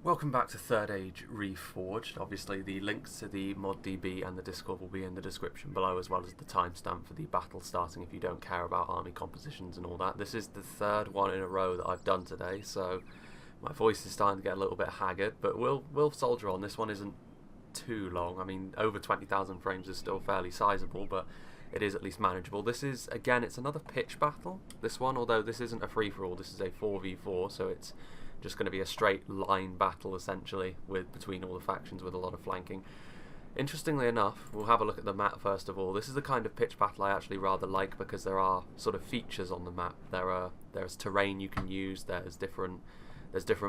Welcome back to Third Age Reforged. Obviously, the links to the ModDB and the Discord will be in the description below, as well as the timestamp for the battle starting if you don't care about army compositions and all that. This is the third one in a row that I've done today, so my voice is starting to get a little bit haggard, but we'll soldier on. This one isn't too long. I mean, over 20,000 frames is still fairly sizable, but it is at least manageable. This is, again, it's another pitch battle, this one, although this isn't a free-for-all, this is a 4v4, so it's just going to be a straight line battle essentially between all the factions with a lot of flanking. Interestingly enough, we'll have a look at the map first of all. This is the kind of pitch battle I actually rather like because there are sort of features on the map. There's terrain you can use, there's different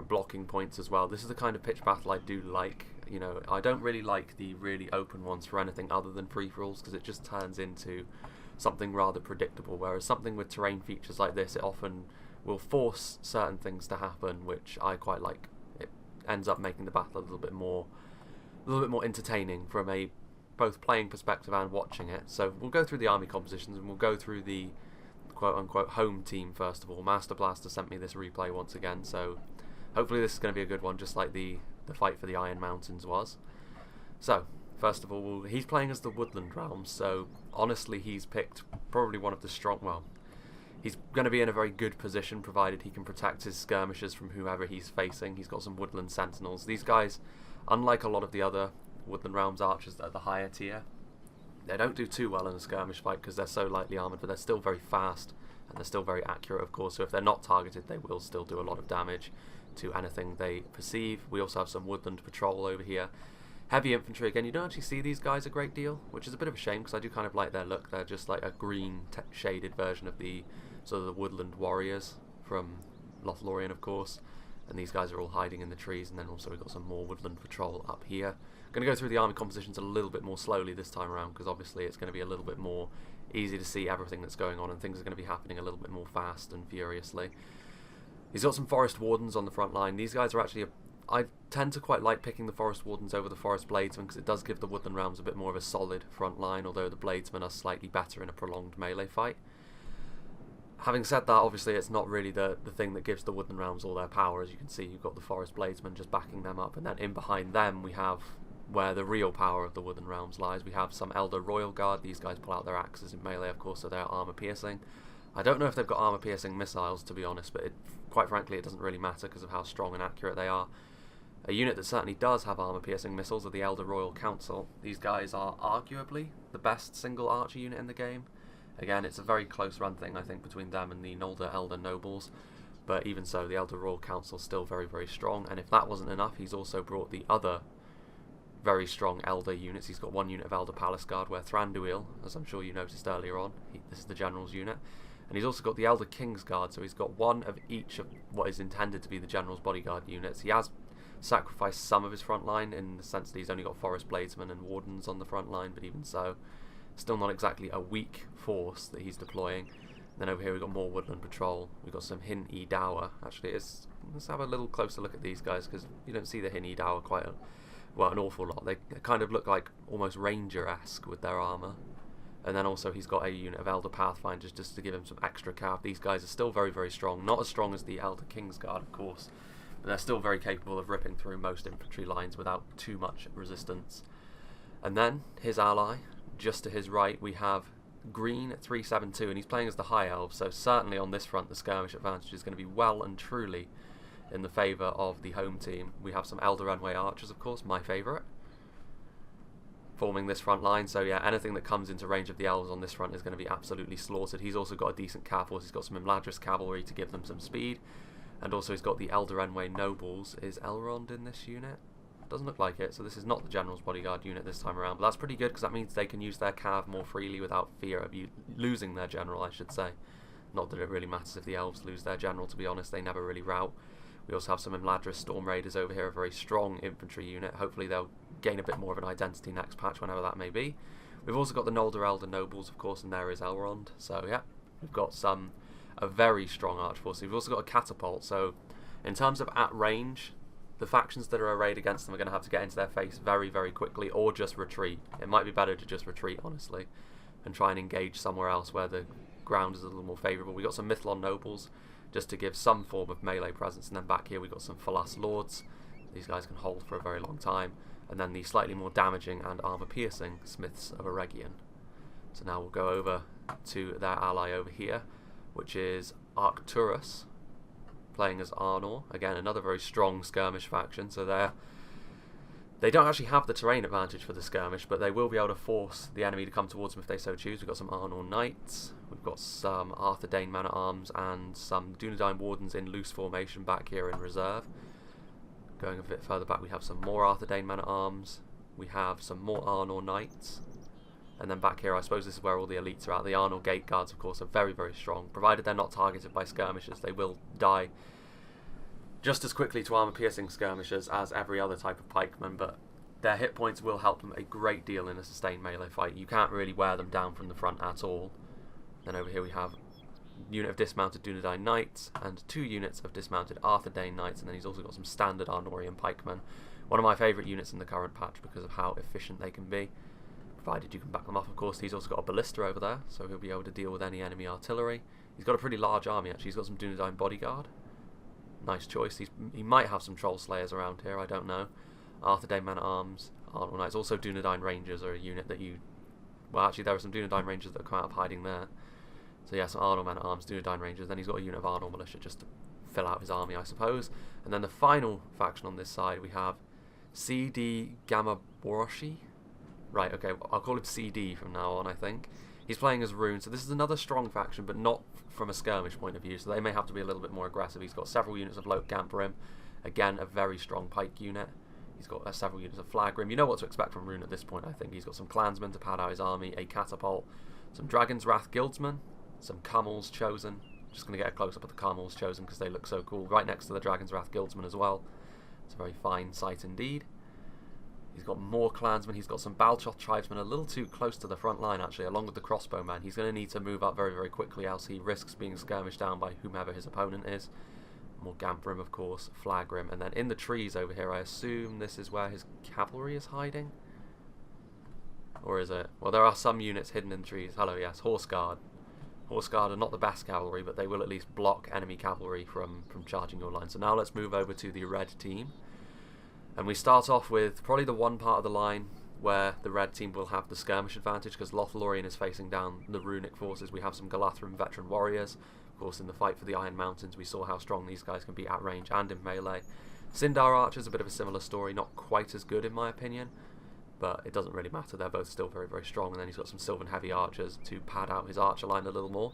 blocking points as well. This is the kind of pitch battle I do like. You know, I don't really like the really open ones for anything other than free-for-alls because it just turns into something rather predictable, whereas something with terrain features like this, it often will force certain things to happen, which I quite like. It ends up making the battle a little bit more entertaining from a both playing perspective and watching it. So we'll go through the army compositions and we'll go through the quote-unquote home team first of all. Master Blaster sent me this replay once again, so hopefully this is going to be a good one, just like the fight for the Iron Mountains was. So first of all, he's playing as the Woodland Realms, so honestly he's picked probably one of the he's going to be in a very good position provided he can protect his skirmishers from whoever he's facing. He's got some Woodland Sentinels. These guys, unlike a lot of the other Woodland Realms archers that are the higher tier, they don't do too well in a skirmish fight because they're so lightly armoured, but they're still very fast and they're still very accurate, of course, so if they're not targeted they will still do a lot of damage to anything they perceive. We also have some Woodland Patrol over here. Heavy infantry, again, you don't actually see these guys a great deal, which is a bit of a shame because I do kind of like their look. They're just like a green shaded version of the sort of the Woodland Warriors from Lothlorien, of course, and these guys are all hiding in the trees. And then also we've got some more Woodland Patrol up here. I'm going to go through the army compositions a little bit more slowly this time around because obviously it's going to be a little bit more easy to see everything that's going on and things are going to be happening a little bit more fast and furiously. He's got some Forest Wardens on the front line. These guys are actually I tend to quite like picking the Forest Wardens over the Forest Bladesmen because it does give the Woodland Realms a bit more of a solid front line, although the Bladesmen are slightly better in a prolonged melee fight. Having said that, obviously it's not really the thing that gives the Woodland Realms all their power. As you can see, you've got the Forest Bladesmen just backing them up, and then in behind them we have where the real power of the Woodland Realms lies. We have some Elder Royal Guard. These guys pull out their axes in melee, of course, so they're armor piercing. I don't know if they've got armor piercing missiles, to be honest, but quite frankly it doesn't really matter because of how strong and accurate they are. A unit that certainly does have armor-piercing missiles are the Elder Royal Council. These guys are arguably the best single archer unit in the game. Again, it's a very close run thing, I think, between them and the Nolder Elder Nobles. But even so, the Elder Royal Council is still very, very strong. And if that wasn't enough, he's also brought the other very strong Elder units. He's got one unit of Elder Palace Guard, where Thranduil, as I'm sure you noticed earlier on, this is the General's unit. And he's also got the Elder King's Guard, so he's got one of each of what is intended to be the General's bodyguard units. He has sacrificed some of his front line in the sense that he's only got Forest Bladesmen and Wardens on the front line, but even so, still not exactly a weak force that he's deploying. Then over here we've got more Woodland Patrol. We've got some Hin-E Dower. Actually, let's have a little closer look at these guys because you don't see the Hin-E Dower quite an awful lot. They kind of look like almost Ranger-esque with their armour. And then also he's got a unit of Elder Pathfinders just to give him some extra cav. These guys are still very, very strong. Not as strong as the Elder King's Guard, of course, but they're still very capable of ripping through most infantry lines without too much resistance. And then his ally, just to his right, we have Green at 372, and he's playing as the High Elf, so certainly on this front the skirmish advantage is going to be well and truly in the favour of the home team. We have some Elder Renway Archers, of course, my favourite, forming this front line. So yeah, anything that comes into range of the elves on this front is going to be absolutely slaughtered. He's also got a decent cav force. He's got some Imladris cavalry to give them some speed. And also he's got the Elder Renway Nobles. Is Elrond in this unit? Doesn't look like it, so this is not the General's bodyguard unit this time around. But that's pretty good because that means they can use their cav more freely without fear of losing their general, I should say. Not that it really matters if the elves lose their general, to be honest. They never really rout. We also have some Imladris Storm Raiders over here, a very strong infantry unit. Hopefully they'll gain a bit more of an identity next patch, whenever that may be. We've also got the Nolder Elder Nobles, of course, and there is Elrond. So yeah, we've got a very strong arch force. We've also got a catapult, so in terms of at range, the factions that are arrayed against them are going to have to get into their face very, very quickly, or just retreat. It might be better to just retreat, honestly, and try and engage somewhere else where the ground is a little more favourable. We've got some Mithlon Nobles, just to give some form of melee presence, and then back here we've got some Falas Lords. These guys can hold for a very long time. And then the slightly more damaging and armor-piercing Smiths of Eregion. So now we'll go over to their ally over here, which is Arcturus, playing as Arnor. Again, another very strong skirmish faction. So they don't actually have the terrain advantage for the skirmish, but they will be able to force the enemy to come towards them if they so choose. We've got some Arnor Knights, we've got some Arthur Dane Man-at-Arms, and some Dunedain Wardens in loose formation back here in reserve. Going a bit further back, we have some more Arthur Dane Man-at-Arms, we have some more Arnor Knights, and then back here I suppose this is where all the elites are at. The Arnor Gate Guards, of course, are very, very strong. Provided they're not targeted by skirmishers, they will die just as quickly to armor-piercing skirmishers as every other type of pikeman, but their hit points will help them a great deal in a sustained melee fight. You can't really wear them down from the front at all. Then over here we have a unit of dismounted Dunedain Knights and 2 units of dismounted Arthur Dane Knights, and then he's also got some standard Arnorian pikemen. One of my favourite units in the current patch because of how efficient they can be, provided you can back them up, of course. He's also got a ballista over there, so he'll be able to deal with any enemy artillery. He's got a pretty large army, actually. He's got some Dunedain Bodyguard. Nice choice. He might have some Troll Slayers around here, I don't know. Arthur Dane Man-at-Arms, Arnor Knights. Also Dunedain Rangers are a unit that you... Well, actually, there are some Dunedain Rangers that have come out of hiding there. So yeah, some Arnor Man-at-Arms, Dunedain Rangers. Then he's got a unit of Arnor Militia just to fill out his army, I suppose. And then the final faction on this side, we have CD Gamaboroshi. Right, okay, I'll call him CD from now on, I think. He's playing as Rune, so this is another strong faction, but not from a skirmish point of view, so they may have to be a little bit more aggressive. He's got several units of Loke Gamprim, again, a very strong pike unit. He's got several units of Flagrim. You know what to expect from Rune at this point, I think. He's got some clansmen to pad out his army, a catapult, some Dragon's Wrath Guildsmen, some Camels Chosen. Just going to get a close-up of the Camels Chosen because they look so cool, right next to the Dragon's Wrath Guildsmen as well. It's a very fine sight indeed. He's got more clansmen. He's got some Balchoth tribesmen a little too close to the front line, actually, along with the crossbowmen. He's going to need to move up very, very quickly, else he risks being skirmished down by whomever his opponent is. More Gamprim, of course, Flagrim. And then in the trees over here, I assume this is where his cavalry is hiding? Or is it? Well, there are some units hidden in trees. Hello, yes, Horse Guard. Horse Guard are not the best cavalry, but they will at least block enemy cavalry from charging your line. So now let's move over to the red team. And we start off with probably the one part of the line where the red team will have the skirmish advantage, because Lothlorien is facing down the runic forces. We have some Galathrim veteran warriors. Of course, in the fight for the Iron Mountains, we saw how strong these guys can be at range and in melee. Sindar archers, a bit of a similar story, not quite as good in my opinion, but it doesn't really matter. They're both still very, very strong. And then he's got some Sylvan heavy archers to pad out his archer line a little more.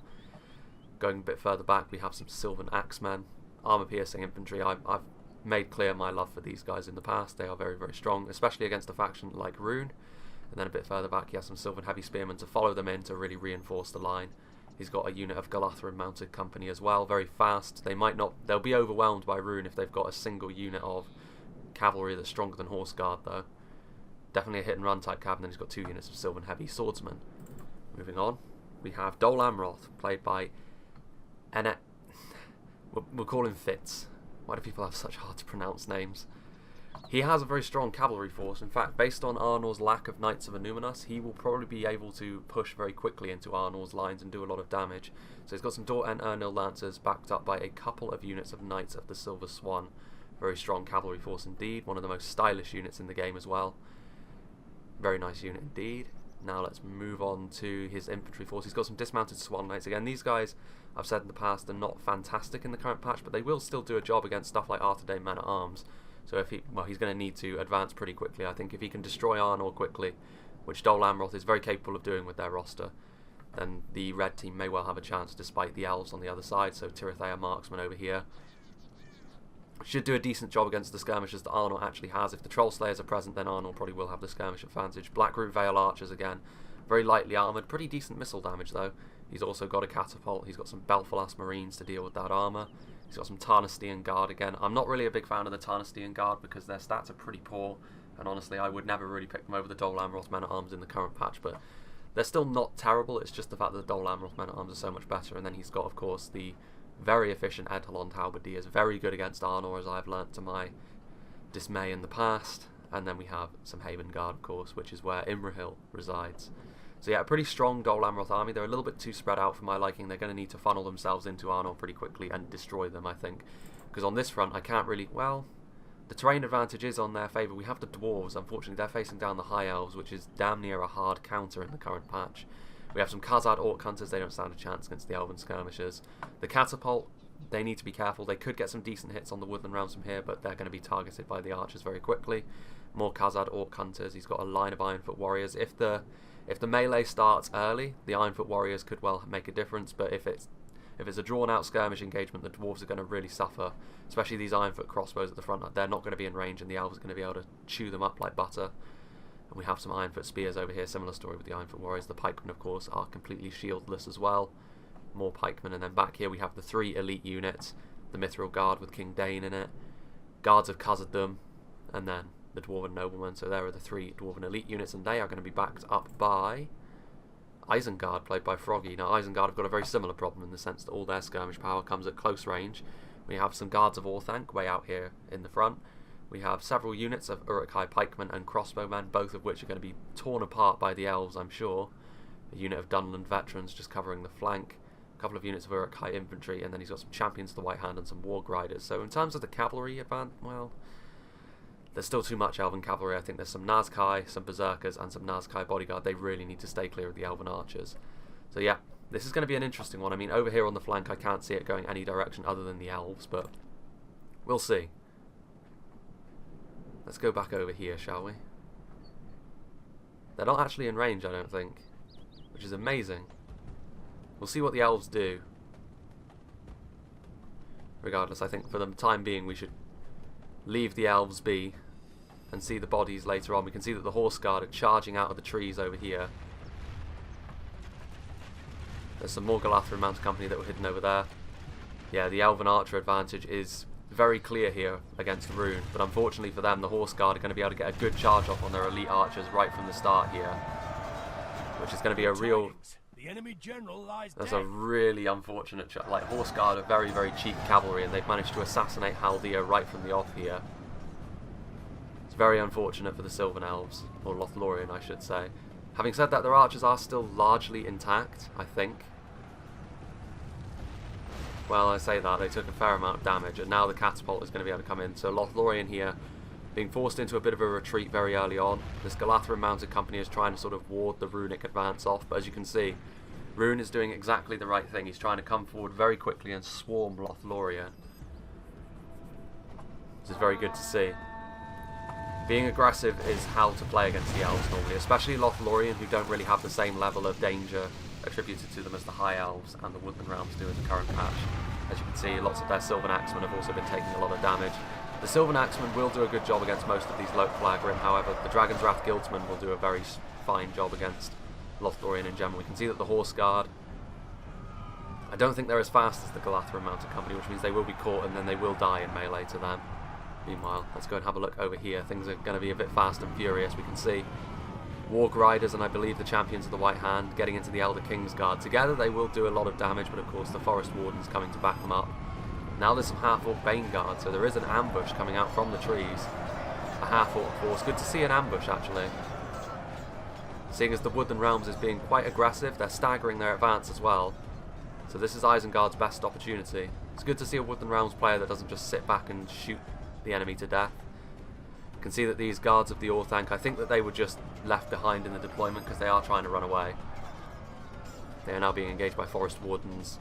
Going a bit further back, we have some Sylvan axemen, armor-piercing infantry. I've made clear my love for these guys in the past. They are very, very strong, especially against a faction like Rune. And then a bit further back, he has some Sylvan heavy spearmen to follow them in to really reinforce the line. He's got a unit of Galathrim mounted company as well, very fast. They'll be overwhelmed by Rune if they've got a single unit of cavalry that's stronger than Horse Guard, though. Definitely a hit and run type cav, and then he's got 2 units of Sylvan heavy swordsmen. Moving on, we have Dol Amroth, played by Enet. We'll call him Fitz. Why do people have such hard to pronounce names? He has a very strong cavalry force. In fact, based on Arnor's lack of Knights of Anuminas, he will probably be able to push very quickly into Arnor's lines and do a lot of damage. So he's got some Dort and Ernil Lancers backed up by a couple of units of Knights of the Silver Swan. Very strong cavalry force indeed. One of the most stylish units in the game as well. Very nice unit indeed. Now let's move on to his infantry force. He's got some dismounted Swan Knights. Again, these guys, I've said in the past, are not fantastic in the current patch, but they will still do a job against stuff like Arthur Dane Man-at-Arms. So if he's going to need to advance pretty quickly. I think if he can destroy Arnor quickly, which Dol Amroth is very capable of doing with their roster, then the red team may well have a chance despite the elves on the other side. So Tirithea Marksman over here should do a decent job against the skirmishers that Arnor actually has. If the Troll Slayers are present, then Arnor probably will have the skirmish advantage. Blackroot Vale Archers again, very lightly armoured, pretty decent missile damage though. He's also got a catapult. He's got some Belfalas Marines to deal with that armour. He's got some Tarnistian Guard again. I'm not really a big fan of the Tarnistian Guard because their stats are pretty poor, and honestly I would never really pick them over the Dol Amroth Men-at-Arms in the current patch, but they're still not terrible. It's just the fact that the Dol Amroth Men-at-Arms are so much better. And then he's got, of course, the very efficient Edhelond Halberdiers, very good against Arnor, as I've learnt to my dismay in the past. And then we have some Haven Guard, of course, which is where Imrahil resides. So yeah, a pretty strong Dol Amroth army. They're a little bit too spread out for my liking. They're going to need to funnel themselves into Arnor pretty quickly and destroy them, I think. Because on this front, I can't really... Well, The terrain advantage is on their favour. We have the dwarves. Unfortunately, they're facing down the high elves, which is damn near a hard counter in the current patch. We have some Khazad Orc Hunters. They don't stand a chance against the Elven Skirmishers. The Catapult, they need to be careful. They could get some decent hits on the Woodland Realms from here, but they're going to be targeted by the archers very quickly. More Khazad Orc Hunters. He's got a line of Ironfoot Warriors. If the melee starts early, the Ironfoot Warriors could well make a difference, but if it's a drawn-out skirmish engagement, the dwarves are going to really suffer, especially these Ironfoot crossbows at the front. They're not going to be in range, and the elves are going to be able to chew them up like butter. And we have some Ironfoot spears over here, similar story with the Ironfoot Warriors. The pikemen, of course, are completely shieldless as well. More pikemen, and then back here we have the 3 elite units, the Mithril Guard with King Dane in it, Guards of Khazad-dûm, and then the Dwarven Noblemen. So there are the 3 Dwarven elite units, and they are going to be backed up by Isengard, played by Froggy. Now, Isengard have got a very similar problem in the sense that all their skirmish power comes at close range. We have some Guards of Orthanc way out here in the front. We have several units of Uruk-hai pikemen and crossbowmen, both of which are going to be torn apart by the elves, I'm sure. A unit of Dunland veterans just covering the flank. A couple of units of Uruk-hai infantry, and then he's got some champions of the White Hand and some Warg Riders. So in terms of the cavalry advance, well, there's still too much Elven cavalry. I think there's some Nazkai, some Berserkers, and some Nazkai bodyguard. They really need to stay clear of the Elven archers. So yeah, this is going to be an interesting one. I mean, over here on the flank, I can't see it going any direction other than the elves, but we'll see. Let's go back over here, shall we? They're not actually in range, I don't think, which is amazing. We'll see what the elves do. Regardless, I think for the time being we should leave the elves be and see the bodies later on. We can see that the Horse Guard are charging out of the trees over here. There's some more Galathrin Mounted Company that were hidden over there. Yeah, the Elven Archer advantage is very clear here against Rune, but unfortunately for them, the Horse Guard are going to be able to get a good charge off on their elite archers right from the start here, which is going to be a real... That's a really unfortunate like, Horse Guard are very, very cheap cavalry, and they've managed to assassinate Haldir right from the off here. It's very unfortunate for the Sylvan Elves, or Lothlorien I should say. Having said that, their archers are still largely intact, I think. Well, I say that, they took a fair amount of damage, and now the catapult is going to be able to come in. So Lothlorien here, being forced into a bit of a retreat very early on. This Galathrin Mounted Company is trying to sort of ward the runic advance off, but as you can see, Rune is doing exactly the right thing. He's trying to come forward very quickly and swarm Lothlorien. This is very good to see. Being aggressive is how to play against the elves normally, especially Lothlorien, who don't really have the same level of danger attributed to them as the High Elves and the Woodland Realms do in the current patch. As you can see, lots of their Sylvan Axemen have also been taking a lot of damage. The Sylvan Axemen will do a good job against most of these Lokflagrim, however, the Dragon's Wrath Guildsmen will do a very fine job against Lothlorien in general. We can see that the Horse Guard, I don't think they're as fast as the Galathrin Mounted Company, which means they will be caught and then they will die in melee to them. Meanwhile, let's go and have a look over here. Things are going to be a bit fast and furious. We can see Warg Riders and I believe the Champions of the White Hand getting into the Elder King's Guard. Together they will do a lot of damage, but of course the Forest Warden's coming to back them up. Now there's some half-orc Bane Guard, so there is an ambush coming out from the trees. A half-orc force. Good to see an ambush, actually. Seeing as the Woodland Realms is being quite aggressive, they're staggering their advance as well. So this is Isengard's best opportunity. It's good to see a Woodland Realms player that doesn't just sit back and shoot the enemy to death. You can see that these Guards of the Orthanc, I think that they were just left behind in the deployment because they are trying to run away. They are now being engaged by Forest Wardens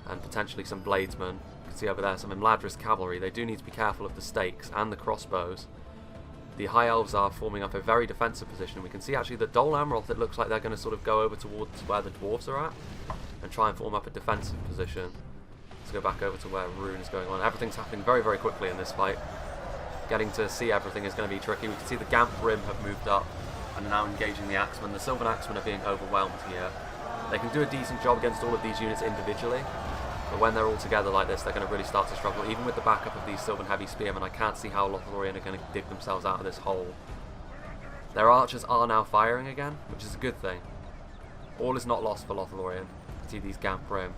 and potentially some Bladesmen. You can see over there some Imladris cavalry. They do need to be careful of the stakes and the crossbows. The High Elves are forming up a very defensive position. We can see actually that Dol Amroth, it looks like they're going to sort of go over towards where the Dwarves are at and try and form up a defensive position. Let's go back over to where Rune is going on. Everything's happening very, very quickly in this fight. Getting to see everything is going to be tricky. We can see the Gamp Rim have moved up and are now engaging the Axemen. The Sylvan Axemen are being overwhelmed here. They can do a decent job against all of these units individually, but when they're all together like this, they're going to really start to struggle. Even with the backup of these Sylvan Heavy Spearmen, I can't see how Lothlorien are going to dig themselves out of this hole. Their archers are now firing again, which is a good thing. All is not lost for Lothlorien. See these Gamp Rim.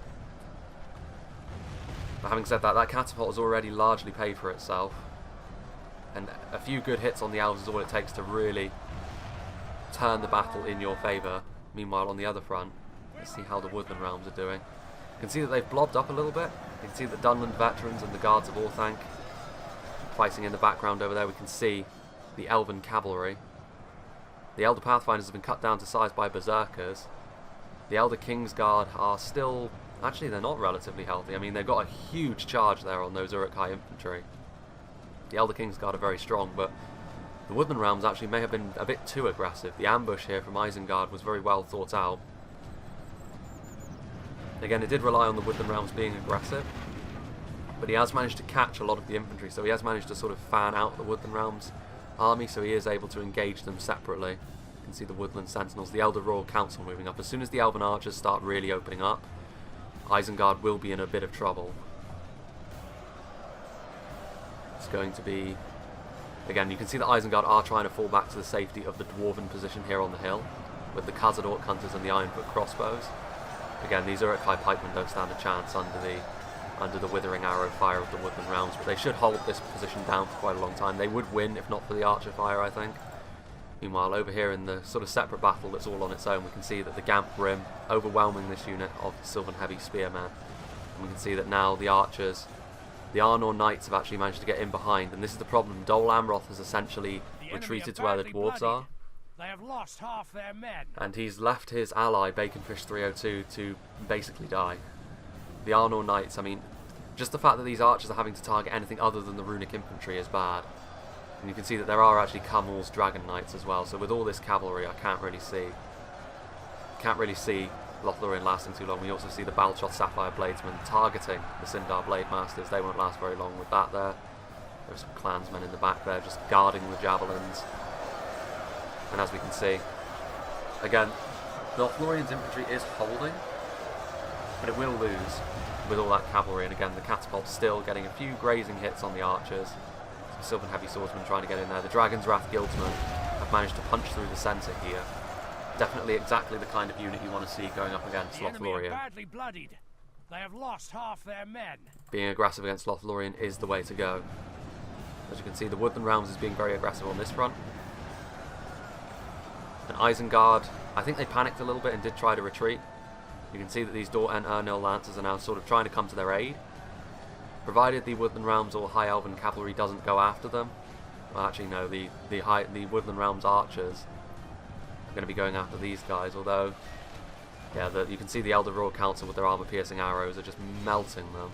But having said that, that catapult has already largely paid for itself. And a few good hits on the elves is all it takes to really turn the battle in your favour. Meanwhile, on the other front, let's see how the Woodland Realms are doing. You can see that they've blobbed up a little bit. You can see the Dunland veterans and the Guards of Orthanc Fighting in the background over there, we can see the Elven cavalry. The Elder Pathfinders have been cut down to size by berserkers. The Elder Kingsguard are still... Actually, they're not relatively healthy. I mean, they've got a huge charge there on those Uruk-hai infantry. The Elder Kingsguard are very strong, but the Woodland Realms actually may have been a bit too aggressive. The ambush here from Isengard was very well thought out. Again, it did rely on the Woodland Realms being aggressive, but he has managed to catch a lot of the infantry, so he has managed to sort of fan out the Woodland Realms army, so he is able to engage them separately. You can see the Woodland Sentinels, the Elder Royal Council moving up. As soon as the Elven Archers start really opening up, Isengard will be in a bit of trouble. It's going to be... Again, you can see that Isengard are trying to fall back to the safety of the Dwarven position here on the hill, with the Khazad-orc Hunters and the Ironfoot crossbows. Again, these Uruk-hai pikemen don't stand a chance under the withering arrow fire of the Woodland Realms, but they should hold this position down for quite a long time. They would win if not for the archer fire, I think. Meanwhile, over here in the sort of separate battle that's all on its own, we can see that the Gamp Grim overwhelming this unit of Sylvan Heavy Spearmen. And we can see that now the archers, the Arnor Knights, have actually managed to get in behind, and this is the problem. Dol Amroth has essentially retreated to where the dwarves are. They have lost half their men. And he's left his ally, Baconfish 302, to basically die. The Arnor Knights, I mean, just the fact that these archers are having to target anything other than the runic infantry is bad. And you can see that there are actually Camel's Dragon Knights as well, so with all this cavalry I can't really see Lothlorien lasting too long. We also see the Balchoth Sapphire Bladesmen targeting the Sindar Blade Masters. They won't last very long with that there. There's some clansmen in the back there just guarding the javelins. And as we can see, again, Lothlorien's infantry is holding, but it will lose with all that cavalry. And again, the catapult's still getting a few grazing hits on the archers. Some Sylvan Heavy Swordsmen trying to get in there. The Dragon's Wrath Guildsmen have managed to punch through the centre here. Definitely exactly the kind of unit you want to see going up against Lothlorien. Badly bloodied. They have lost half their men. Being aggressive against Lothlorien is the way to go. As you can see, the Woodland Realms is being very aggressive on this front. And Isengard, I think they panicked a little bit and did try to retreat. You can see that these Dor and Ernil Lancers are now sort of trying to come to their aid. Provided the Woodland Realms or High Elven Cavalry doesn't go after them. Well, actually no, the Woodland Realms Archers are going to be going after these guys, although, yeah, you can see the Elder Royal Council with their armor-piercing arrows are just melting them.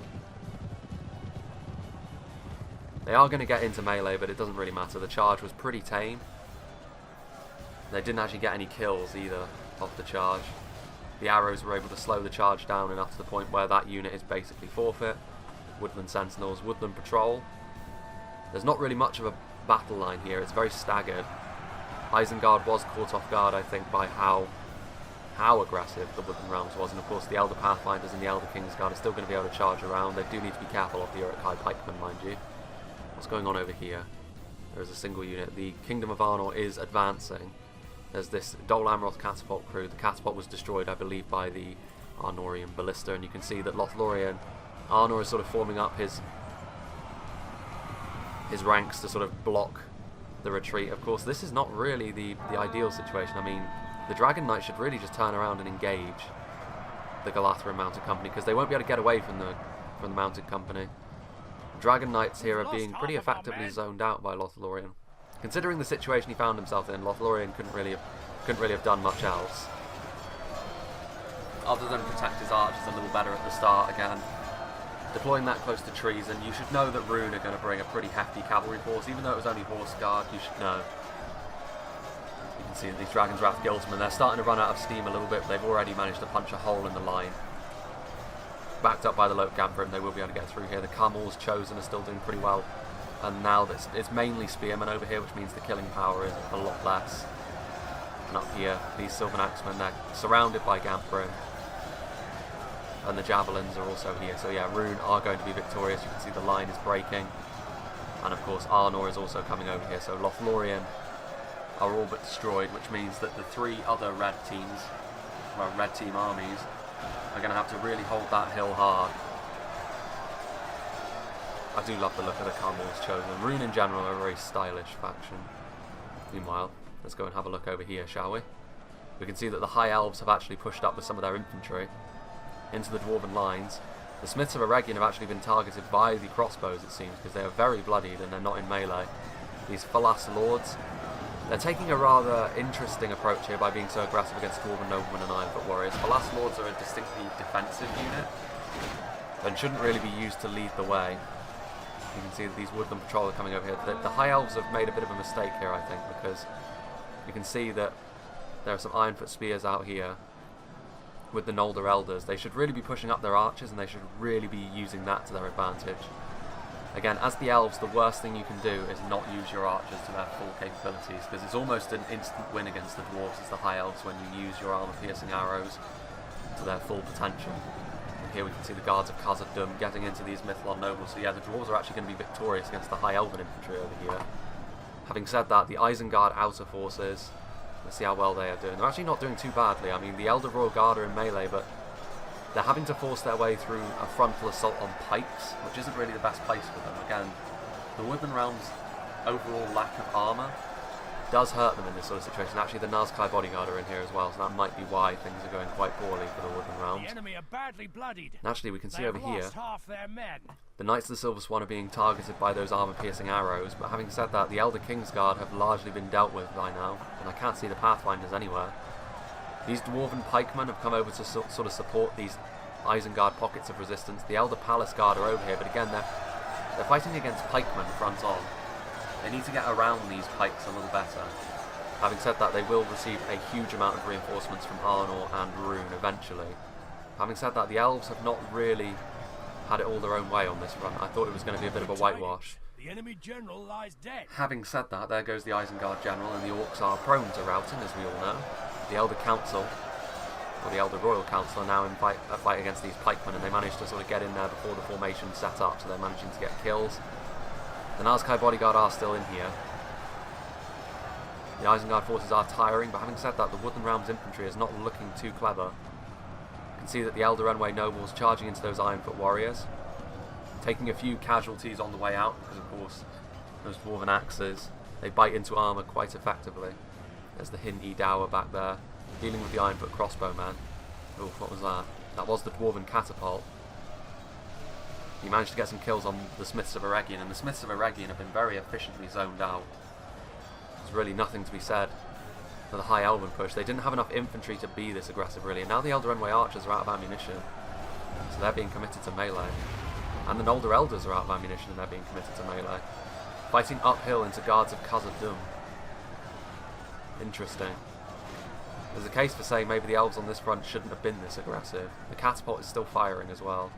They are going to get into melee, but it doesn't really matter. The charge was pretty tame. They didn't actually get any kills either off the charge. The arrows were able to slow the charge down enough to the point where that unit is basically forfeit. Woodland Sentinels, Woodland Patrol. There's not really much of a battle line here, it's very staggered. Isengard was caught off guard, I think, by how aggressive the Woodland Realms was, and of course the Elder Pathfinders and the Elder Kingsguard are still going to be able to charge around. They do need to be careful of the Uruk-hai pikemen, mind you. What's going on over here? There's a single unit. The Kingdom of Arnor is advancing. There's this Dol Amroth catapult crew. The catapult was destroyed, I believe, by the Arnorian ballista, and you can see that Lothlorien, Arnor is sort of forming up his ranks to sort of block the retreat. Of course, this is not really the ideal situation. I mean, the Dragon Knight should really just turn around and engage the Galathrin Mounted Company, because they won't be able to get away from the Mounted Company. Dragon Knights here are being pretty effectively zoned out by Lothlorien. Considering the situation he found himself in, Lothlorien couldn't really have done much else, other than protect his archers a little better at the start again. Deploying that close to trees, and you should know that Rune are going to bring a pretty hefty cavalry force, even though it was only Horse Guard, you should know. You can see that these Dragon's Wrath Guildsmen, they're starting to run out of steam a little bit, but they've already managed to punch a hole in the line. Backed up by the Loke Gamprim, they will be able to get through here. The Camels Chosen are still doing pretty well, and now it's mainly Spearmen over here, which means the killing power is a lot less. And up here, these Sylvan Axemen, they're surrounded by Gamprim. And the Javelins are also here. So yeah, Rune are going to be victorious. You can see the line is breaking. And of course Arnor is also coming over here. So Lothlorien are all but destroyed, which means that the three other red team armies are going to have to really hold that hill hard. I do love the look of the Camels Chosen. Rune in general are a very stylish faction. Meanwhile, let's go and have a look over here, shall we? We can see that the High Elves have actually pushed up with some of their infantry into the Dwarven lines. The Smiths of Eregion have actually been targeted by the crossbows, it seems, because they are very bloodied and they're not in melee. These Falas Lords, they're taking a rather interesting approach here by being so aggressive against Dwarven Noblemen and Iron Foot Warriors. Falas Lords are a distinctly defensive unit and shouldn't really be used to lead the way. You can see that these Woodland Patrol are coming over here. The High Elves have made a bit of a mistake here, I think, because you can see that there are some Ironfoot Spears out here with the Nolder Elders. They should really be pushing up their archers and they should really be using that to their advantage. Again, as the Elves, the worst thing you can do is not use your archers to their full capabilities, because it's almost an instant win against the Dwarves as the High Elves when you use your armor-piercing arrows to their full potential. And here we can see the Guards of Khazad-dûm getting into these Mithlond nobles. So yeah, the Dwarves are actually going to be victorious against the High Elven infantry over here. Having said that, the Isengard outer forces, let's see how well they are doing. They're actually not doing too badly. I mean, the Elder Royal Guard are in melee, but they're having to force their way through a frontal assault on pikes, which isn't really the best place for them. Again, the Woodland Realm's overall lack of armour does hurt them in this sort of situation. Actually, the Nazkai Bodyguard are in here as well, so that might be why things are going quite poorly for the Woodland Realms. The enemy are badly bloodied. And actually, we can see over here, half their men. the Knights of the Silver Swan are being targeted by those armour-piercing arrows, but having said that, the Elder Kingsguard have largely been dealt with by now, and I can't see the Pathfinders anywhere. These Dwarven Pikemen have come over to sort of support these Isengard pockets of resistance. The Elder Palace Guard are over here, but again, they're fighting against pikemen front on. They need to get around these pikes a little better. Having said that, they will receive a huge amount of reinforcements from Arnor and Rune eventually. Having said that, the Elves have not really had it all their own way on this front. I thought it was going to be a bit of a whitewash. The enemy general lies dead. Having said that, there goes the Isengard General, and the Orcs are prone to routing, as we all know. The Elder Council, or the Elder Royal Council, are now in a fight against these pikemen, and they managed to sort of get in there before the formation set up, so they're managing to get kills. The Nazkai Bodyguard are still in here. The Isengard forces are tiring, but having said that, the Woodland Realms infantry is not looking too clever. You can see that the Elder Enway nobles charging into those Ironfoot warriors, taking a few casualties on the way out, because of course those Dwarven axes, they bite into armour quite effectively. There's the Hin Dower back there, dealing with the Ironfoot crossbowman. Oh, what was that? That was the Dwarven catapult. He managed to get some kills on the Smiths of Eregion, and the Smiths of Eregion have been very efficiently zoned out. There's really nothing to be said for the High Elven push. They didn't have enough infantry to be this aggressive, really, and now the Elder Enway archers are out of ammunition, so they're being committed to melee. And the Nolder Elders are out of ammunition and they're being committed to melee. Fighting uphill into Guards of Khazad-dûm. Interesting. There's a case for saying maybe the Elves on this front shouldn't have been this aggressive. The catapult is still firing as well.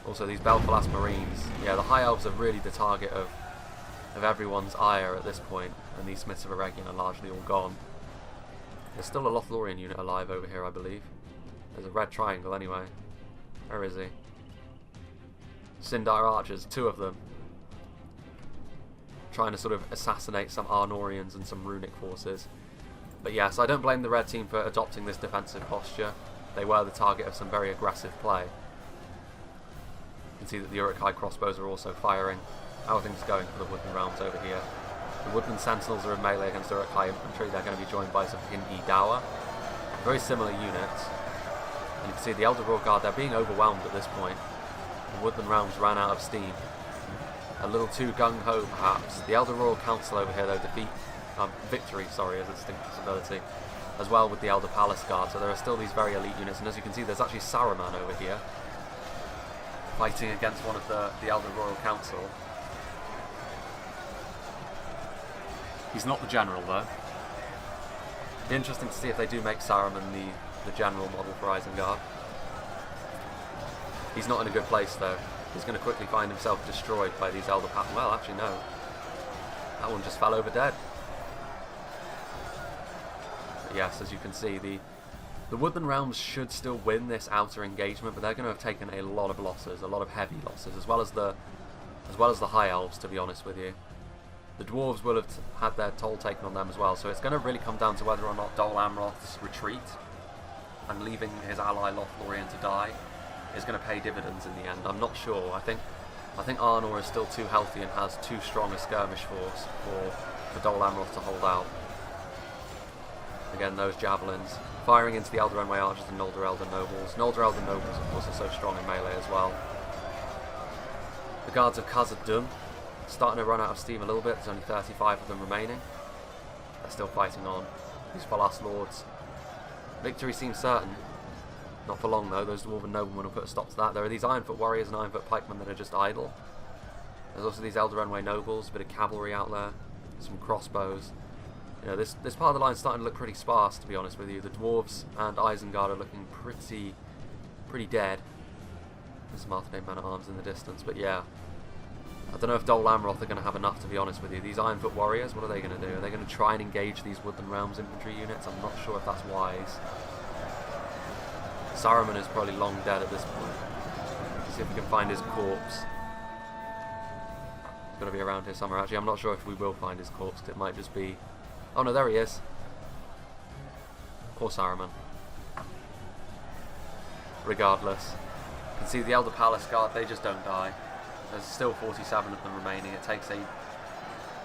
Also, these Belfalas Marines, yeah, the High Elves are really the target of everyone's ire at this point, and these Smiths of Eregion are largely all gone. There's still a Lothlorien unit alive over here, I believe. There's a red triangle anyway. Where is he? Sindar archers, 2 of them. Trying to sort of assassinate some Arnorians and some runic forces. But yes, I don't blame the red team for adopting this defensive posture. They were the target of some very aggressive play. You can see that the Uruk-hai crossbows are also firing. How are things going for the Woodland Realms over here? The Woodland Sentinels are in melee against Uruk-hai infantry. They're going to be joined by some Hindi Dower. Very similar units. And you can see the Elder Royal Guard, they're being overwhelmed at this point. The Woodland Realms ran out of steam. A little too gung-ho, perhaps. The Elder Royal Council over here, though, victory, as a distinct possibility, as well with the Elder Palace Guard. So there are still these very elite units, and as you can see, there's actually Saruman over here, fighting against one of the Elder Royal Council. He's not the general, though. Be interesting to see if they do make Saruman the general model for Isengard. He's not in a good place, though. He's going to quickly find himself destroyed by these Elder Pattern. Well, actually, no. That one just fell over dead. But yes, as you can see, the Woodland Realms should still win this outer engagement, but they're going to have taken a lot of losses, a lot of heavy losses, as well as the High Elves, to be honest with you. The Dwarves will have had their toll taken on them as well, so it's going to really come down to whether or not Dol Amroth's retreat and leaving his ally Lothlorien to die is going to pay dividends in the end. I'm not sure. I think Arnor is still too healthy and has too strong a skirmish force for Dol Amroth to hold out. Again, those javelins firing into the Elder Renway archers and Nolder Elder nobles. Nolder Elder nobles, of course, are so strong in melee as well. The guards of Khazad-dûm starting to run out of steam a little bit. There's only 35 of them remaining. They're still fighting on. These Falas lords. Victory seems certain. Not for long though. Those dwarven noblemen will put a stop to that. There are these Ironfoot warriors and Ironfoot pikemen that are just idle. There's also these Elder Renway nobles, a bit of cavalry out there, some crossbows. You know, this part of the line's starting to look pretty sparse, to be honest with you. The dwarves and Isengard are looking pretty dead. There's some Arthedain men-at-arms in the distance, but yeah. I don't know if Dol Amroth are going to have enough, to be honest with you. These Ironfoot warriors, what are they going to do? Are they going to try and engage these Woodland Realms infantry units? I'm not sure if that's wise. Saruman is probably long dead at this point. Let's see if we can find his corpse. He's got to be around here somewhere. Actually, I'm not sure if we will find his corpse. It might just be... Oh no, there he is. Poor Saruman. Regardless. You can see the Elder Palace Guard, they just don't die. There's still 47 of them remaining. It takes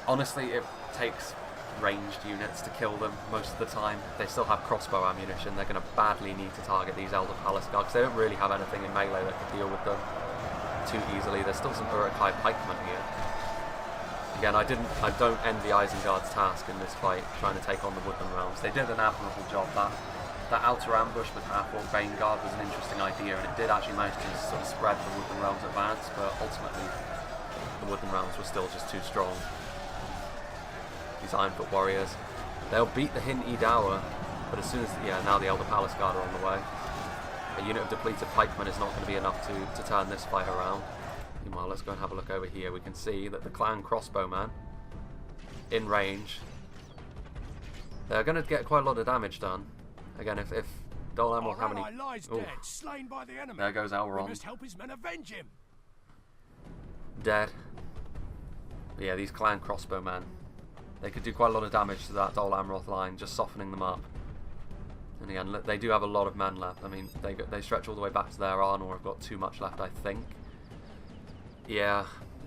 honestly, it takes ranged units to kill them most of the time. They still have crossbow ammunition. They're going to badly need to target these Elder Palace Guard because they don't really have anything in melee that can deal with them too easily. There's still some Uruk-hai pikemen here. Again, I don't envy Isengard's task in this fight, trying to take on the Woodland Realms. They did an admirable job. That outer ambush with half-orc Vaneguard was an interesting idea, and it did actually manage to sort of spread the Woodland Realms advance, but ultimately the Woodland Realms were still just too strong. These Ironfoot warriors, they'll beat the Hin Edawa, but as soon as, now the Elder Palace Guard are on the way. A unit of depleted pikemen is not going to be enough to turn this fight around. Meanwhile, let's go and have a look over here. We can see that the clan crossbowman, in range, they're going to get quite a lot of damage done. Again, if Dol Amroth have any... Dead, slain by the enemy. There goes Elrond. We must help his men avenge him. Dead. But yeah, these clan crossbowmen, they could do quite a lot of damage to that Dol Amroth line, just softening them up. And again, they do have a lot of men left. I mean, they stretch all the way back to their Arnor. Have got too much left, I think. Yeah,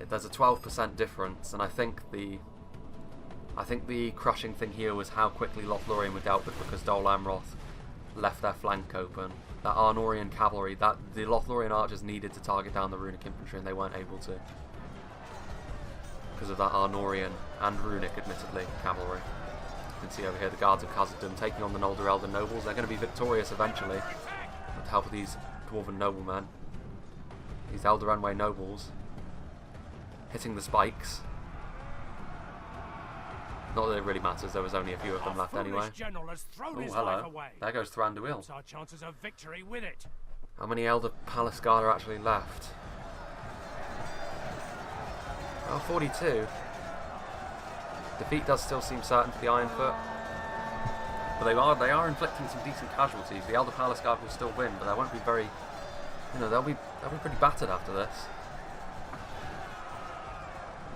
there's a 12% difference, and I think the crushing thing here was how quickly Lothlorien were dealt with because Dol Amroth left their flank open. That Arnorian cavalry, the Lothlorien archers needed to target down the runic infantry, and they weren't able to because of that Arnorian and runic, admittedly, cavalry. You can see over here the guards of Khazad-dûm taking on the Nolder Elder nobles. They're going to be victorious eventually with the help of these dwarven noblemen. These Elder Renway nobles hitting the spikes. Not that it really matters, there was only a few of them left anyway. Oh, hello. There goes Thranduil. Our chances of victory with it. How many Elder Palace Guard are actually left? Oh, 42. Defeat does still seem certain for the Ironfoot. But they are inflicting some decent casualties. The Elder Palace Guard will still win, but they won't be very... they'll be pretty battered after this.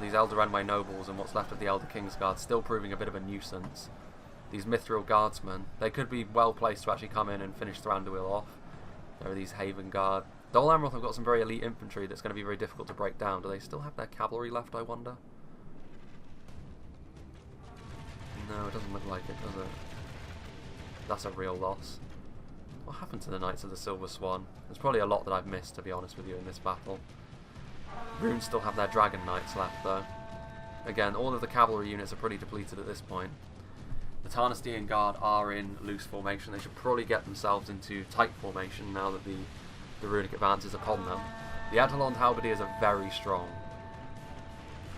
These Elder Renway nobles and what's left of the Elder Kingsguard still proving a bit of a nuisance. These Mithril Guardsmen, they could be well placed to actually come in and finish Thranduil off. There are these Haven Guard. Dol Amroth have got some very elite infantry that's going to be very difficult to break down. Do they still have their cavalry left, I wonder? No, it doesn't look like it, does it? That's a real loss. What happened to the Knights of the Silver Swan? There's probably a lot that I've missed, to be honest with you, in this battle. Runes still have their Dragon Knights left, though. Again, all of the cavalry units are pretty depleted at this point. The Tarnistian Guard are in loose formation. They should probably get themselves into tight formation now that the runic advance is upon them. The Adelond Halberdiers are very strong.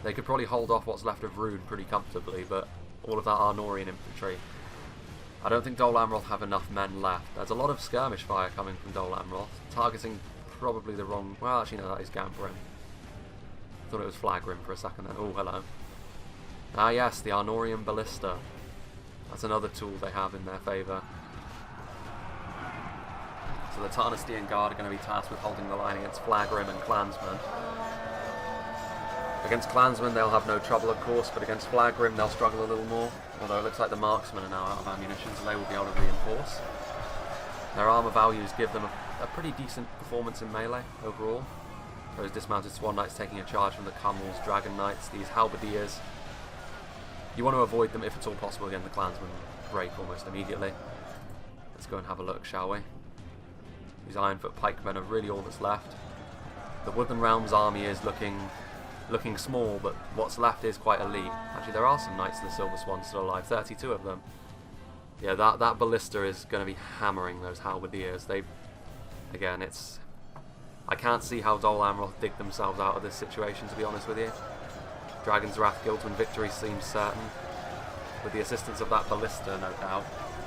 They could probably hold off what's left of Rune pretty comfortably, but all of that Arnorian infantry... I don't think Dol Amroth have enough men left. There's a lot of skirmish fire coming from Dol Amroth, targeting probably the wrong... Well, actually, no, that is Gamprim. Thought it was Flagrim for a second then. Oh, hello. Ah, yes, the Arnorian Ballista. That's another tool they have in their favour. So the Tarnistian Guard are going to be tasked with holding the line against Flagrim and Clansmen. Against Clansmen they'll have no trouble, of course, but against Flagrim they'll struggle a little more. Although it looks like the Marksmen are now out of ammunition, so they will be able to reinforce. Their armour values give them a pretty decent performance in melee overall. Those dismounted Swan Knights taking a charge from the Cummels, Dragon Knights, these Halberdiers. You want to avoid them if it's all possible against the Clansmen. break almost immediately. Let's go and have a look, shall we? These Ironfoot pikemen are really all that's left. The Woodland Realms army is looking small, but what's left is quite elite. Actually, there are some Knights of the Silver Swan still alive, 32 of them. Yeah, that ballista is going to be hammering those halberdiers. Again, I can't see how Dol Amroth dig themselves out of this situation, to be honest with you. Dragon's Wrath Guildman victory seems certain. With the assistance of that ballista, no doubt.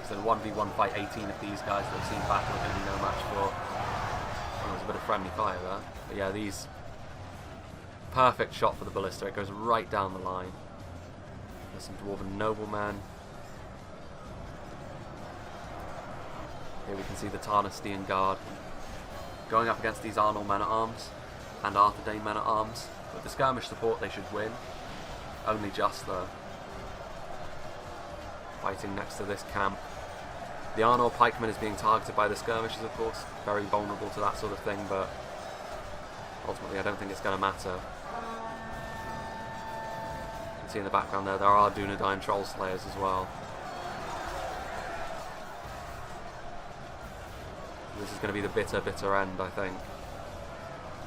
So in a 1v1 fight, 18 of these guys that have seen battle are going to be no match for. Oh, there's a bit of friendly fire there. But yeah, these... Perfect shot for the ballista. It goes right down the line. There's some Dwarven Noblemen. Here we can see the Tarnastian Guard going up against these Arnor Men-at-Arms and Arthedain Men-at-Arms. With the skirmish support, they should win. Only just, though. Fighting next to this camp. The Arnor pikeman is being targeted by the skirmishers, of course. Very vulnerable to that sort of thing, but ultimately I don't think it's going to matter. You can see in the background there are Dunedain Troll Slayers as well. This is going to be the bitter, bitter end, I think.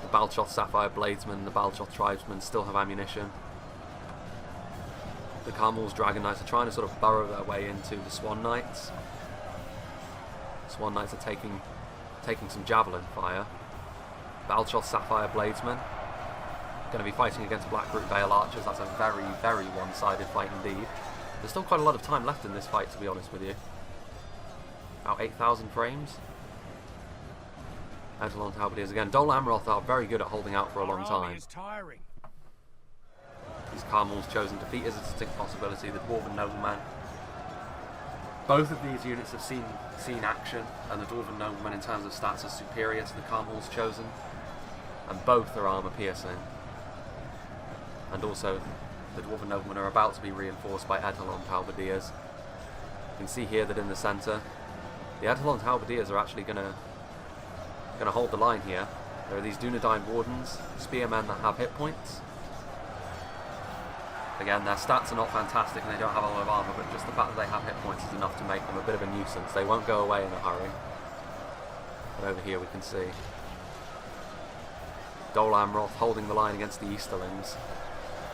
The Balchoth Sapphire Bladesmen and the Balchoth Tribesmen still have ammunition. The Carmel's Dragon Knights are trying to sort of burrow their way into the Swan Knights. Swan Knights are taking some javelin fire. Balchoth Sapphire Bladesmen going to be fighting against Blackroot Vale Archers. That's a very, very one-sided fight indeed. There's still quite a lot of time left in this fight, to be honest with you. About 8,000 frames. Edelon Halberdiers again. Dol Amroth are very good at holding out for a long time. These Carmel's chosen defeat is a distinct possibility. The Dwarven Nobleman. Both of these units have seen action, and the Dwarven Nobleman in terms of stats are superior to the Carmel's chosen. And both are armor piercing. And also, the Dwarven Noblemen are about to be reinforced by Edelon Halberdiers. You can see here that in the centre, the Edelon Halberdiers are actually going to hold the line here. There are these Dunedain Wardens, spearmen that have hit points. Again, their stats are not fantastic and they don't have a lot of armour, but just the fact that they have hit points is enough to make them a bit of a nuisance. They won't go away in a hurry. But over here we can see Dol Amroth holding the line against the Easterlings.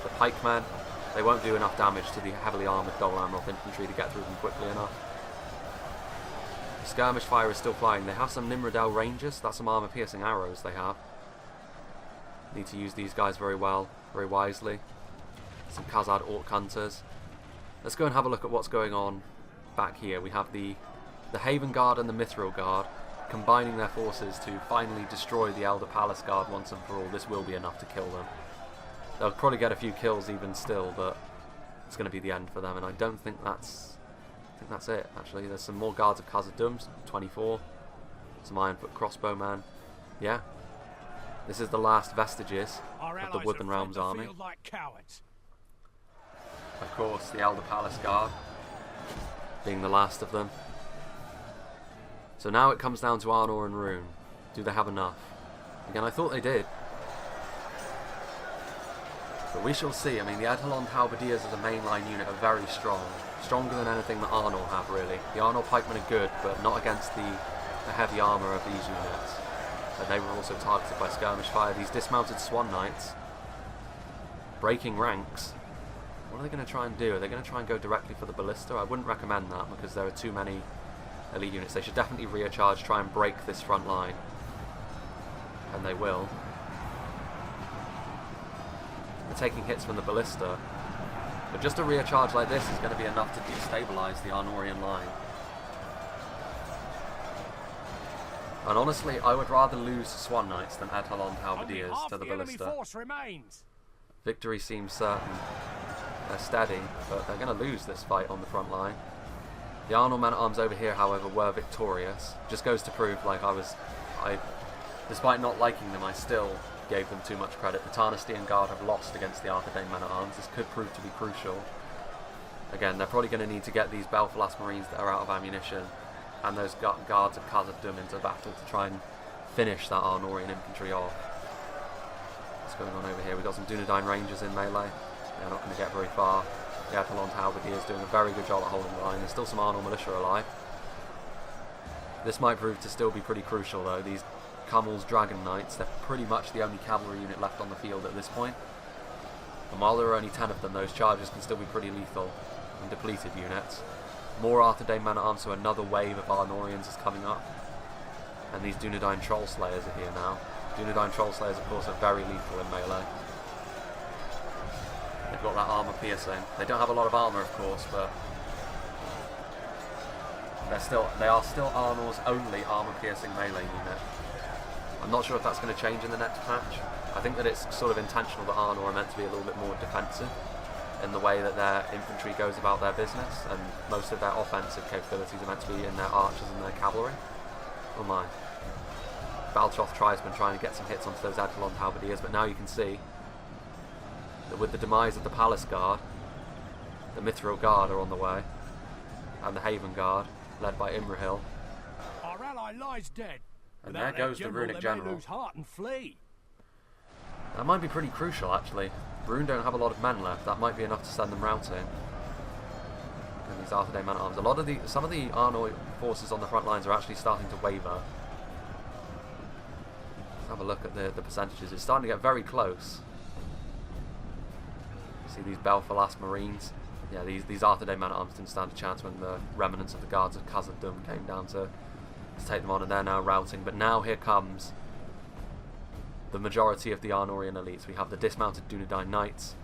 The pikemen, they won't do enough damage to the heavily armoured Dol Amroth infantry to get through them quickly enough. The skirmish fire is still flying. They have some Nimrodel Rangers. That's some armour piercing arrows they have. Need to use these guys very well, very wisely. Some Khazad Orc Hunters. Let's go and have a look at what's going on back here. We have the Haven Guard and the Mithril Guard combining their forces to finally destroy the Elder Palace Guard once and for all. This will be enough to kill them. They'll probably get a few kills even still, but it's going to be the end for them, and I don't think that's... I think that's it, actually. There's some more Guards of Khazad-dûm, 24. Some Ironfoot Crossbowman. Yeah. This is the last vestiges of the Woodland Realms army. Like cowards. Of course, the Elder Palace Guard being the last of them. So now it comes down to Arnor and Rune. Do they have enough? Again, I thought they did. But we shall see. I mean, the Edelon Halberdiers as a mainline unit are very strong. Stronger than anything that Arnor have, really. The Arnor pikemen are good, but not against the heavy armour of these units. And they were also targeted by skirmish fire. These dismounted Swan Knights breaking ranks. What are they going to try and do? Are they going to try and go directly for the ballista? I wouldn't recommend that because there are too many elite units. They should definitely recharge, try and break this front line. And they will. They're taking hits from the ballista. But just a recharge like this is going to be enough to destabilise the Arnorian line. And honestly, I would rather lose Swan Knights than Edelon Halberdiers to the ballista. Victory seems certain. They're steady, but they're going to lose this fight on the front line. The Arnor Men-at-Arms over here, however, were victorious. Just goes to prove, like, despite not liking them, I still gave them too much credit. The Tarnastian Guard have lost against the Arthedain Men-at-Arms. This could prove to be crucial. Again, they're probably going to need to get these Belfalas Marines that are out of ammunition and those Guards of Khazad-dûm into battle to try and finish that Arnorian infantry off. What's going on over here? We've got some Dunedain Rangers in melee. They're not going to get very far. The Echelon Halberdiers doing a very good job at holding the line. There's still some Arnor Militia alive. This might prove to still be pretty crucial though. These Camels Dragon Knights, they're pretty much the only cavalry unit left on the field at this point. And while there are only 10 of them, those charges can still be pretty lethal and depleted units. More Arthedain men-at-arms, so another wave of Arnorians is coming up. And these Dunedain Troll Slayers are here now. Dunedain Troll Slayers, of course, are very lethal in melee. They've got that armour piercing. They don't have a lot of armour, of course, but they are still Arnor's only armour piercing melee unit. I'm not sure if that's going to change in the next patch. I think that it's sort of intentional that Arnor are meant to be a little bit more defensive in the way that their infantry goes about their business, and most of their offensive capabilities are meant to be in their archers and their cavalry. Oh my. Baltroth Tribesman trying to get some hits onto those Echelon Halberdiers, but now you can see that with the demise of the Palace Guard, the Mithril Guard are on the way, and the Haven Guard, led by Imrahil. Our ally lies dead. And there goes the Runic General. They may lose heart and flee. That might be pretty crucial, actually. Rune don't have a lot of men left. That might be enough to send them routing. And these Arthedain men-at-arms. Some of the Arnor forces on the front lines are actually starting to waver. Let's have a look at the percentages. It's starting to get very close. See these Belfalas Marines. Yeah, these Arthedain men-at-arms didn't stand a chance when the remnants of the guards of Khazad-dûm came down to take them on, and they're now routing. But now here comes the majority of the Arnorian elites. We have the dismounted Dunedain Knights,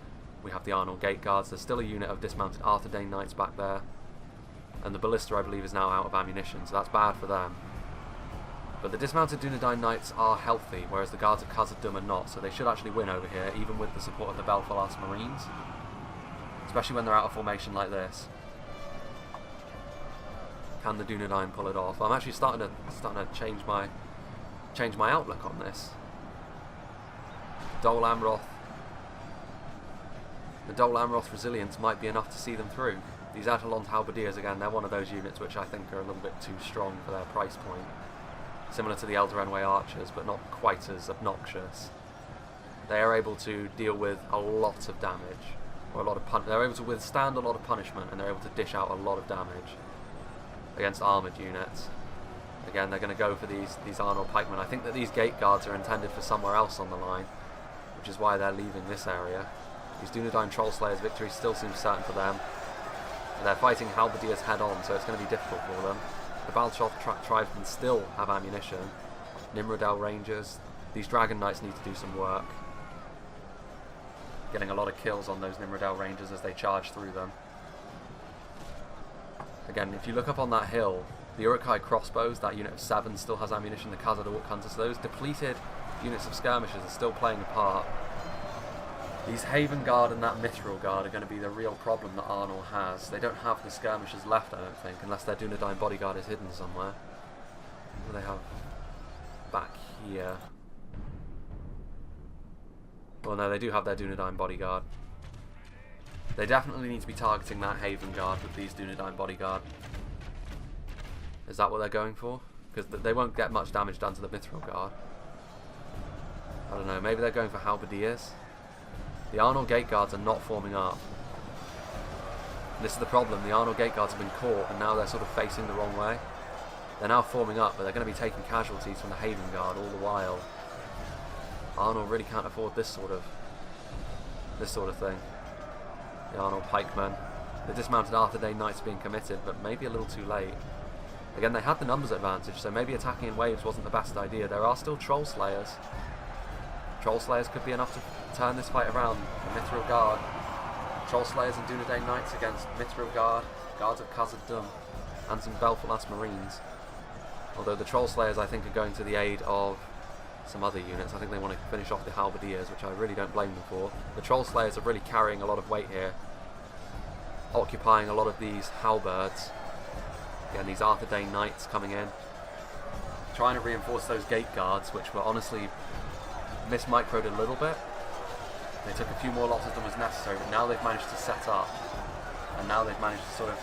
we have the Arnor Gate Guards, there's still a unit of dismounted Arthedain Knights back there, and the Ballista, I believe, is now out of ammunition, so that's bad for them. But the dismounted Dunedain Knights are healthy, whereas the guards of Khazad-dûm are not, so they should actually win over here, even with the support of the Belfalas Marines, especially when they're out of formation like this. Can the Dunedain pull it off? I'm actually starting to change my outlook on this. Dol Amroth. The Dol Amroth resilience might be enough to see them through. These Echelon Halberdiers, again, they're one of those units which I think are a little bit too strong for their price point. Similar to the Eldarenway Archers, but not quite as obnoxious. They are able to deal with a lot of damage, or they're able to withstand a lot of punishment, and they're able to dish out a lot of damage against armoured units. Again, they're going to go for these Arnor pikemen. I think that these gate guards are intended for somewhere else on the line, which is why they're leaving this area. These Dunedain Troll Slayers' victory still seems certain for them. They're fighting Halberdiers head on, so it's going to be difficult for them. The Baltroth Tribesmen still have ammunition. Nimrodel Rangers. These Dragon Knights need to do some work. Getting a lot of kills on those Nimrodel Rangers as they charge through them. Again, if you look up on that hill, the Uruk-hai crossbows, that unit of 7 still has ammunition. The Khazad Orc Hunters, so those depleted units of skirmishers are still playing a part. These Haven Guard and that Mithril Guard are going to be the real problem that Arnor has. They don't have the skirmishers left, I don't think, unless their Dunedain bodyguard is hidden somewhere. What do they have back here? Well, no, they do have their Dunedain bodyguard. They definitely need to be targeting that Haven Guard with these Dunedain bodyguard. Is that what they're going for? Because they won't get much damage done to the Mithril Guard. I don't know, maybe they're going for Halberdiers. The Arnor Gate Guards are not forming up. And this is the problem, the Arnor Gate Guards have been caught and now they're sort of facing the wrong way. They're now forming up, but they're going to be taking casualties from the Haven Guard all the while. Arnor really can't afford this sort of thing. The Arnor Pikemen. The dismounted Arthedain Knights being committed, but maybe a little too late. Again, they had the numbers advantage, so maybe attacking in waves wasn't the best idea. There are still Troll Slayers. Troll Slayers could be enough to turn this fight around. The Mithril Guard. Troll Slayers and Dunedain Knights against Mithril Guard, Guards of Khazad-dûm, and some Belfalas Marines. Although the Troll Slayers, I think, are going to the aid of some other units. I think they want to finish off the Halberdiers, which I really don't blame them for. The Troll Slayers are really carrying a lot of weight here, occupying a lot of these halberds. Again, these Arthedain Knights coming in, trying to reinforce those Gate Guards, which were honestly mismicroed a little bit. They took a few more losses than was necessary, but now they've managed to set up, and now they've managed to sort of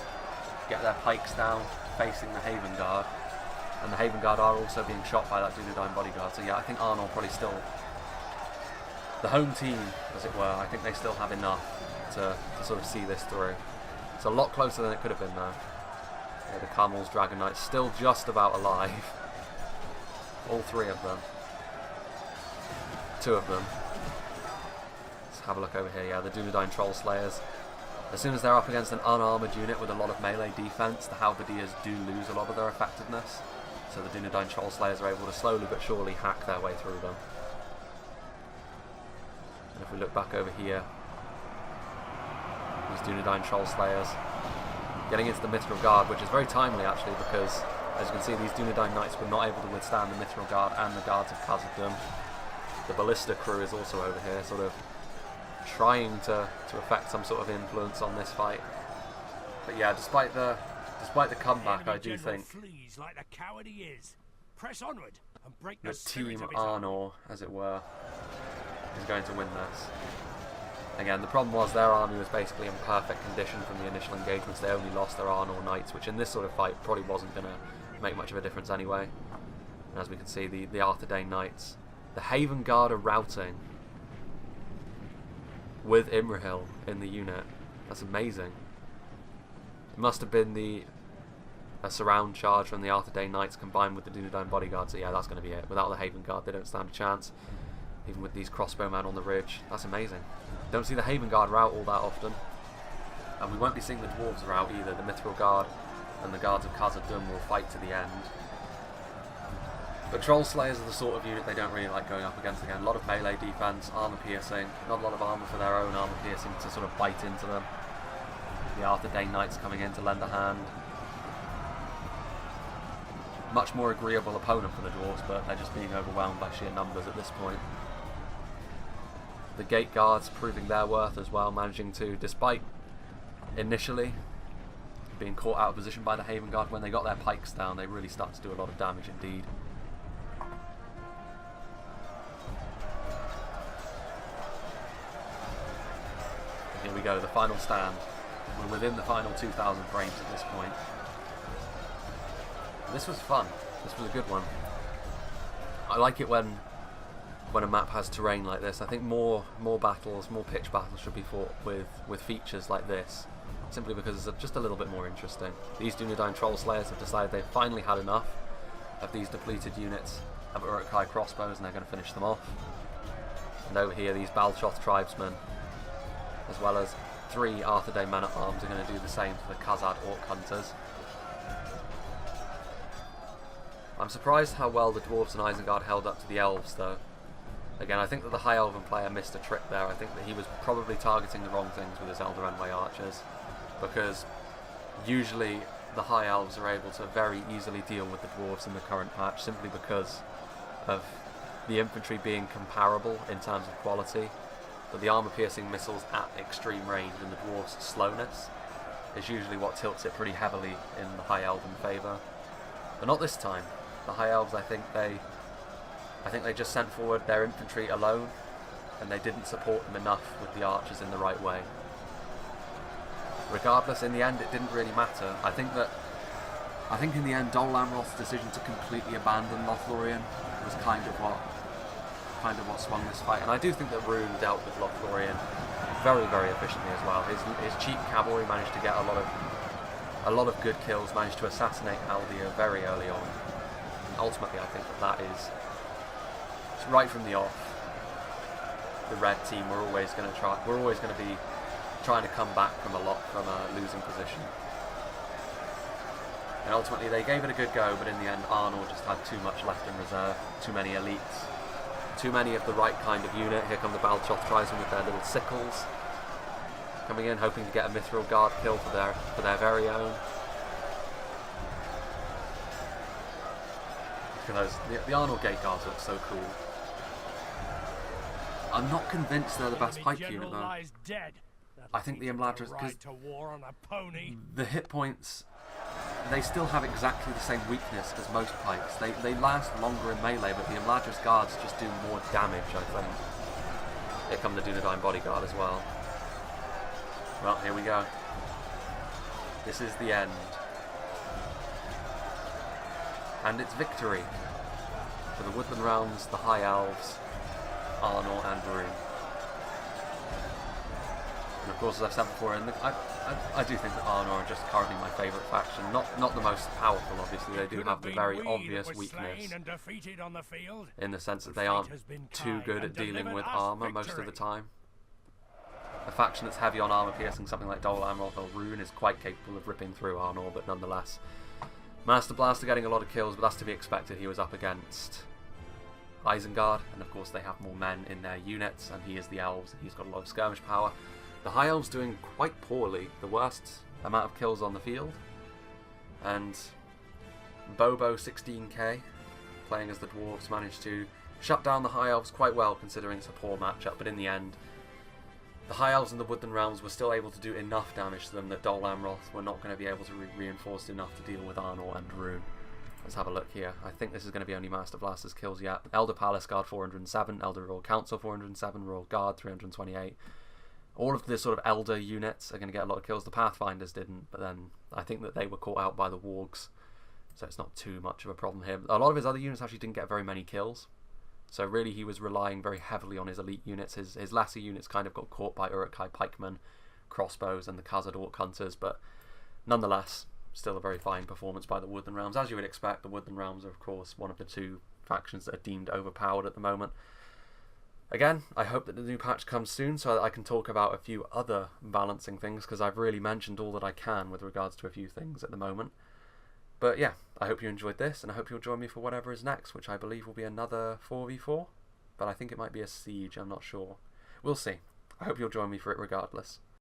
get their pikes down, facing the Haven Guard, and the Haven Guard are also being shot by that Dunedain bodyguard. So yeah, I think Arnor probably still, the home team, as it were, I think they still have enough to sort of see this through. It's a lot closer than it could have been though. Yeah, the Camels, Dragon Knights still just about alive. All three of them. Two of them. Let's have a look over here. Yeah, the Dunedain Troll Slayers. As soon as they're up against an unarmoured unit with a lot of melee defense, the Halberdiers do lose a lot of their effectiveness. So the Dunedain Troll Slayers are able to slowly but surely hack their way through them. And if we look back over here, these Dunedain Troll Slayers getting into the Mithril Guard, which is very timely actually, because as you can see, these Dunedain Knights were not able to withstand the Mithril Guard and the guards of Khazad-dûm. The Ballista crew is also over here, sort of trying to affect some sort of influence on this fight. But yeah, despite the comeback, I do think like the coward he is. Press onward and break that Team Arnor, as it were, is going to win this. Again, the problem was their army was basically in perfect condition from the initial engagements. They only lost their Arnor Knights, which in this sort of fight probably wasn't going to make much of a difference anyway. And as we can see, the Arthedain Knights. The Haven Guard are routing with Imrahil in the unit. That's amazing. It must have been a surround charge from the Arthedain Knights combined with the Dunedain Bodyguard. So yeah, that's going to be it. Without the Haven Guard, they don't stand a chance. Even with these crossbowmen on the ridge. That's amazing. Don't see the Haven Guard rout all that often. And we won't be seeing the Dwarves rout either. The Mithril Guard and the Guards of Khazad-dûm will fight to the end. But Troll Slayers are the sort of unit they don't really like going up against again. A lot of melee defense, armor piercing, not a lot of armor for their own armor piercing to sort of bite into them. The Arthedain Knights coming in to lend a hand. Much more agreeable opponent for the Dwarves, but they're just being overwhelmed by sheer numbers at this point. The Gate Guards proving their worth as well, managing to, despite initially being caught out of position by the Haven Guard, when they got their pikes down, they really start to do a lot of damage indeed. And here we go, the final stand. We're within the final 2,000 frames at this point. This was fun. This was a good one. I like it when a map has terrain like this. I think more battles, more pitch battles should be fought with features like this, simply because it's just a little bit more interesting. These Dunedain Troll Slayers have decided they've finally had enough of these depleted units of Uruk-hai crossbows, and they're going to finish them off. And over here, these Balchoth tribesmen, as well as 3 Arthedain men-at-arms, are going to do the same for the Khazad Orc Hunters. I'm surprised how well the Dwarves and Isengard held up to the Elves, though. Again, I think that the High Elven player missed a trick there. I think that he was probably targeting the wrong things with his Elder Enway archers, because usually the High Elves are able to very easily deal with the Dwarves in the current patch, simply because of the infantry being comparable in terms of quality, but the armor-piercing missiles at extreme range and the Dwarves' slowness is usually what tilts it pretty heavily in the High Elven favour. But not this time. The High Elves, I think they just sent forward their infantry alone, and they didn't support them enough with the archers in the right way. Regardless, in the end, it didn't really matter. I think in the end, Dol Amroth's decision to completely abandon Lothlorien was kind of what swung this fight. And I do think that Rune dealt with Lothlorien very, very efficiently as well. His cheap cavalry managed to get a lot of good kills, managed to assassinate Haldir very early on. And ultimately, I think that is right from the off. The red team were always going to be trying to come back from a losing position. And ultimately, they gave it a good go, but in the end, Arnor just had too much left in reserve, too many elites, too many of the right kind of unit. Here come the Balchoth tribesmen with their little sickles, coming in, hoping to get a Mithril Guard kill for their very own. Because the Arnor Gate Guards look so cool. I'm not convinced they're the best pike unit though. I think the Imladras, because the hit points, they still have exactly the same weakness as most pikes. They last longer in melee, but the Imladras guards just do more damage, I think. Here come the Dunedain Bodyguard as well. Well, here we go. This is the end. And it's victory for the Woodland Realms, the High Elves, Arnor and Rune. And of course, as I've said before, and I do think that Arnor are just currently my favourite faction. Not the most powerful, obviously. They do have the very obvious weakness in the sense that they aren't too good at dealing with armour most of the time. A faction that's heavy on armour piercing, something like Dol Amroth or Rune, is quite capable of ripping through Arnor, but nonetheless. Master Blaster getting a lot of kills, but that's to be expected. He was up against Isengard, and of course they have more men in their units, and he is the elves, and he's got a lot of skirmish power. The High Elves doing quite poorly, the worst amount of kills on the field, and Bobo 16k, playing as the Dwarves, managed to shut down the High Elves quite well considering it's a poor matchup, but in the end, the High Elves and the Woodland Realms were still able to do enough damage to them that Dol Amroth were not going to be able to reinforce enough to deal with Arnor and Rune. Let's have a look here. I think this is going to be only Master Blaster's kills yet. Elder Palace Guard 407, Elder Royal Council 407, Royal Guard 328. All of the sort of Elder units are going to get a lot of kills. The Pathfinders didn't, but then I think that they were caught out by the Wargs, so it's not too much of a problem here. A lot of his other units actually didn't get very many kills. So really he was relying very heavily on his elite units. His lesser units kind of got caught by Uruk-hai pikemen, crossbows and the Khazad Orc hunters, but nonetheless, still a very fine performance by the Woodland Realms. As you would expect, the Woodland Realms are of course one of the two factions that are deemed overpowered at the moment. Again, I hope that the new patch comes soon so that I can talk about a few other balancing things, because I've really mentioned all that I can with regards to a few things at the moment. But yeah, I hope you enjoyed this, and I hope you'll join me for whatever is next, which I believe will be another 4v4. But I think it might be a siege, I'm not sure. We'll see. I hope you'll join me for it regardless.